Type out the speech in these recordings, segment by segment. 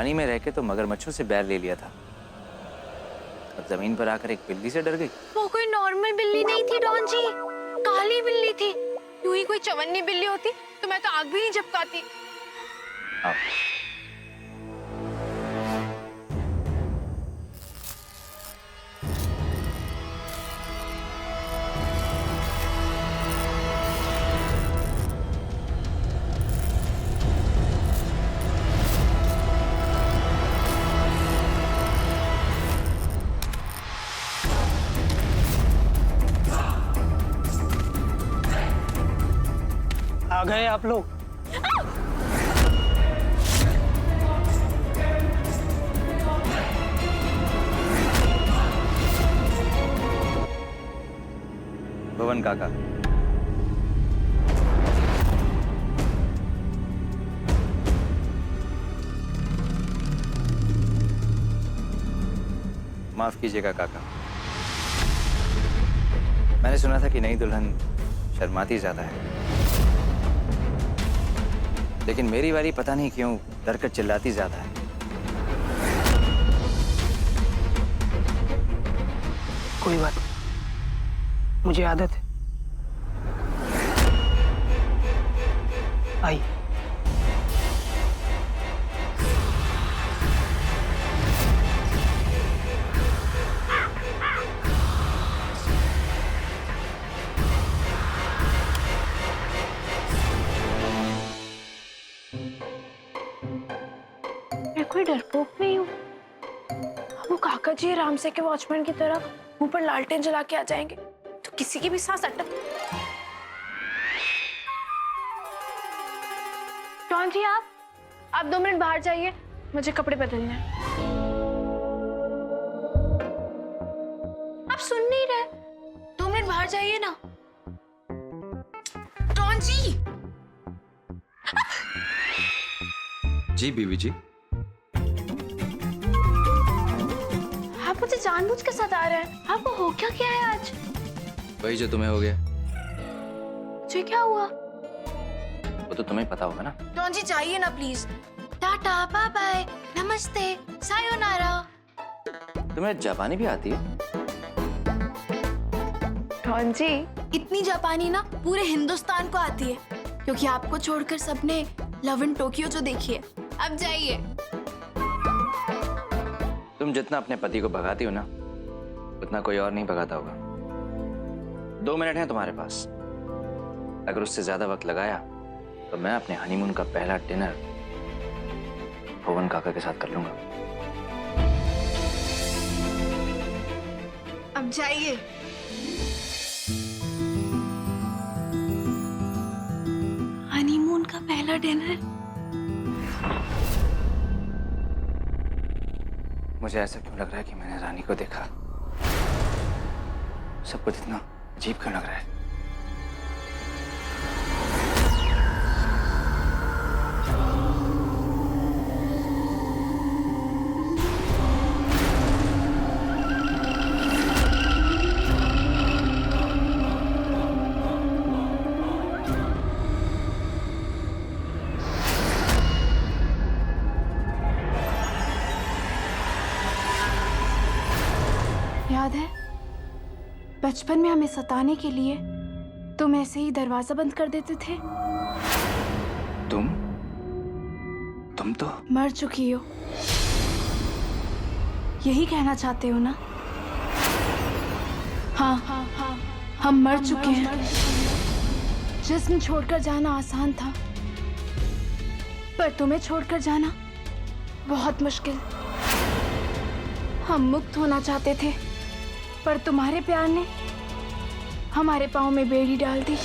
पानी में रह के तो मगरमच्छों से बैर ले लिया था, अब जमीन पर आकर एक बिल्ली से डर गई। वो कोई नॉर्मल बिल्ली नहीं थी डॉन जी, काली बिल्ली थी। यूं ही कोई चवन्नी बिल्ली होती तो मैं तो आग भी नहीं झपकाती। आओ। आ गए आप लोग। भवन काका, माफ कीजिएगा काका, मैंने सुना था कि नई दुल्हन शर्माती ज्यादा है, लेकिन मेरी वाली पता नहीं क्यों डरकर चिल्लाती ज्यादा है। कोई बात नहीं, मुझे आदत है। आई। मैं कोई डरपोक नहीं हूँ। वो काका जी राम से के वॉचमैन की तरह ऊपर लालटेन जला के आ जाएंगे तो किसी की भी सांस अटक। डॉन जी आप 2 मिनट बाहर जाइए, मुझे कपड़े बदलने हैं। आप सुन नहीं रहे? 2 मिनट बाहर जाइए ना। डॉन जी। जी बीवी जी। आप मुझे जानबूझ के सता रहे हैं। आपको हो क्या है आज? वही जो तुम्हें हो गया। मुझे क्या हुआ? वो तो तुम्हें पता होगा ना। डॉन जी जाइए ना प्लीज। टाटा बाय बाय नमस्ते सायोनारा। तुम्हें जापानी भी आती है? डॉन जी इतनी जापानी ना पूरे हिंदुस्तान को आती है, क्योंकि आपको छोड़कर सबने लव इन टोक्यो जो देखी है। अब जाइए। तुम जितना अपने पति को भगाती हो ना, उतना कोई और नहीं भगाता होगा। 2 मिनट हैं तुम्हारे पास, अगर उससे ज्यादा वक्त लगाया तो मैं अपने हनीमून का पहला डिनर भुवन काका के साथ कर लूंगा। अब जाइए। हनीमून का पहला डिनर। मुझे ऐसा क्यों लग रहा है कि मैंने रानी को देखा? सब कुछ इतना अजीब क्यों लग रहा है? याद है बचपन में हमें सताने के लिए तुम ऐसे ही दरवाजा बंद कर देते थे? तुम तो मर चुकी हो, यही कहना चाहते हो ना? हाँ, हम मर चुके हैं। जिस्म छोड़कर जाना आसान था, पर तुम्हें छोड़कर जाना बहुत मुश्किल। हम मुक्त होना चाहते थे, पर तुम्हारे प्यार ने हमारे पाँव में बेड़ी डाल दी।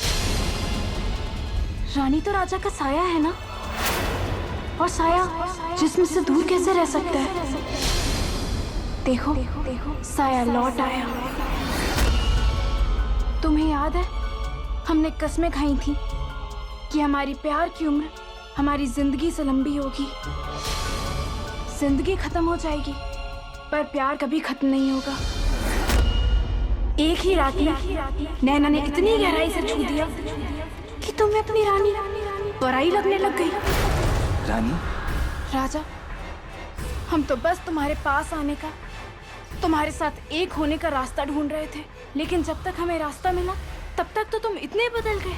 रानी तो राजा का साया है ना, और साया जिस्म से दूर कैसे रह सकता है? देखो साया लौट आया। तुम्हें याद है हमने कस्में खाई थी कि हमारी प्यार की उम्र हमारी जिंदगी से लंबी होगी। जिंदगी खत्म हो जाएगी पर प्यार कभी खत्म नहीं होगा। एक ही रात में नैना ने इतनी गहराई से छू दिया कि तुम्हें अपनी रानी पराई लगने लग गई। रानी? राजा, हम तो बस तुम्हारे पास आने का, तुम्हारे साथ एक होने का रास्ता ढूंढ रहे थे, लेकिन जब तक हमें रास्ता मिला तब तक तो तुम इतने बदल गए।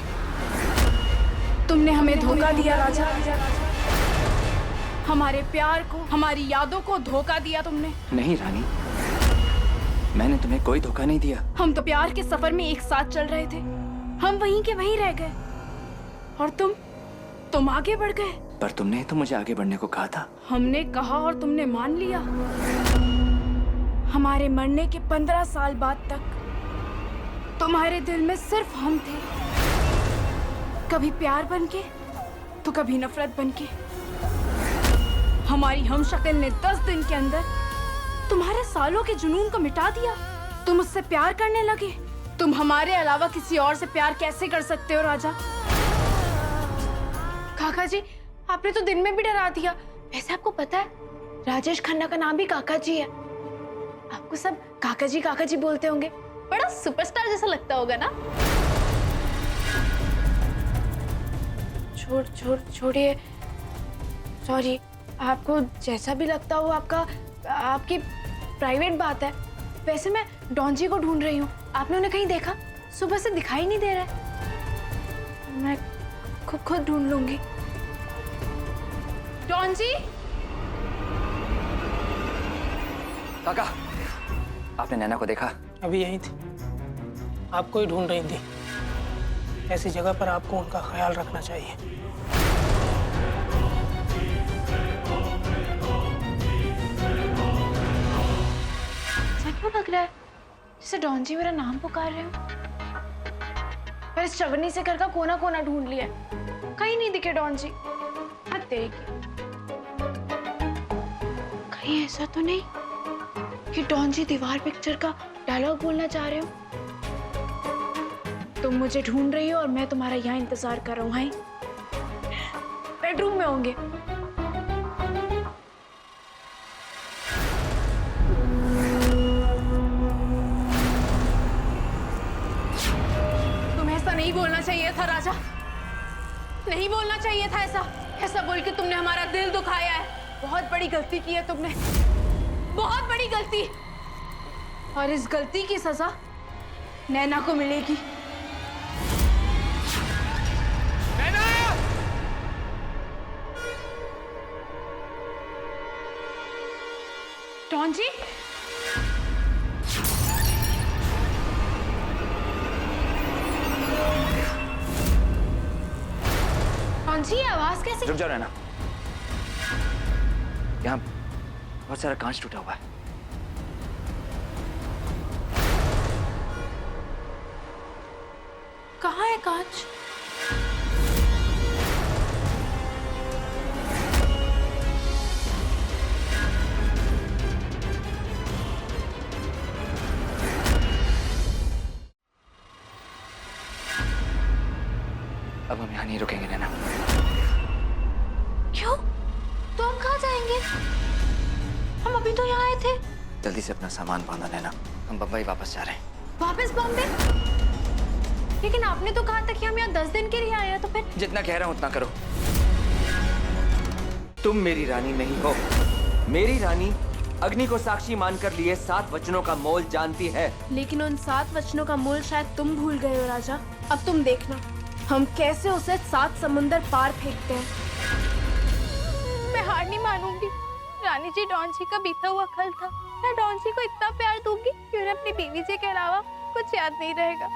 तुमने हमें धोखा दिया राजा, हमारे प्यार को, हमारी यादों को धोखा दिया तुमने। नहीं रानी, मैंने तुम्हें कोई धोखा नहीं दिया। हम तो प्यार के सफर में एक साथ चल रहे थे, हम वहीं के वहीं रह गए और तुम आगे बढ़ गए। पर तुमने तो मुझे आगे बढ़ने को कहा था। हमने कहा और तुमने मान लिया। हमारे मरने के 15 साल बाद तक तुम्हारे दिल में सिर्फ हम थे, कभी प्यार बनके तो कभी नफरत बनके। हमारी हमशक्ल ने 10 दिन के अंदर तुम्हारे सालों के जुनून को मिटा दिया। तुम उससे प्यार करने लगे। तुम हमारे अलावा किसी और से प्यार कैसे कर सकते हो राजा? काका जी, आपने तो दिन में भी डरा दिया। वैसे आपको पता है राजेश खन्ना का नाम भी काका जी है। आपको सब काका जी बोलते होंगे, बड़ा सुपरस्टार जैसा लगता होगा ना? छोड़िए, सॉरी। आपको जैसा भी लगता हो, आपकी प्राइवेट बात है। वैसे मैं डॉन जी को ढूंढ रही हूँ, आपने उन्हें कहीं देखा? सुबह से दिखाई नहीं दे रहा है। मैं खुद ढूंढ लूंगी। डॉन जी, काका, आपने नैना को देखा? अभी यही थी, आपको ही ढूंढ रही थी। ऐसी जगह पर आपको उनका ख्याल रखना चाहिए। सच में लग रहा है जैसे डॉन जी मेरा नाम पुकार रहे हो। पर इस चवन्नी से घर का कोना कोना ढूंढ लिया, कहीं नहीं दिखे डॉन जी। हद तेरी की। कहीं ऐसा तो नहीं कि डॉन जी दीवार पिक्चर का डायलॉग बोलना चाह रहे हो? तुम मुझे ढूंढ रही हो और मैं तुम्हारा यहाँ इंतजार कर रहा हूँ। हाय, बेडरूम में होंगे। तुम्हें ऐसा नहीं बोलना चाहिए था राजा, नहीं बोलना चाहिए था ऐसा बोल के तुमने हमारा दिल दुखाया है। बहुत बड़ी गलती की है तुमने, बहुत बड़ी गलती। और इस गलती की सजा नैना को मिलेगी। नैना! डॉन जी, डॉन जी, आवाज कैसे? रुक जाओ नैना, यहाँ बहुत सारा कांच टूटा हुआ है। कहाँ है कांच? अब हम यहाँ नहीं रुकेंगे नैना। क्यों? तो हम कहाँ जाएंगे? हम अभी तो यहाँ आए थे। जल्दी से अपना सामान बांधो नैना, हम बम्बई वापस जा रहे हैं। वापस बॉम्बे? लेकिन आपने तो कहा था कि हम यहाँ 10 दिन के लिए आए हैं, तो फिर? जितना कह रहा हूं उतना करो। तुम मेरी रानी नहीं हो। मेरी रानी अग्नि को साक्षी मानकर लिए 7 वचनों का मोल जानती है। लेकिन उन 7 वचनों का मोल शायद तुम भूल गए हो राजा। अब तुम देखना हम कैसे उसे 7 समुंदर पार फेंकते हैं। मैं हार नहीं मानूंगी। रानी जी डॉन जी का बीता हुआ कल था। मैं डॉन जी को इतना प्यार दूंगी कि उन्हें अपनी बीवी जी के अलावा कुछ याद नहीं रहेगा।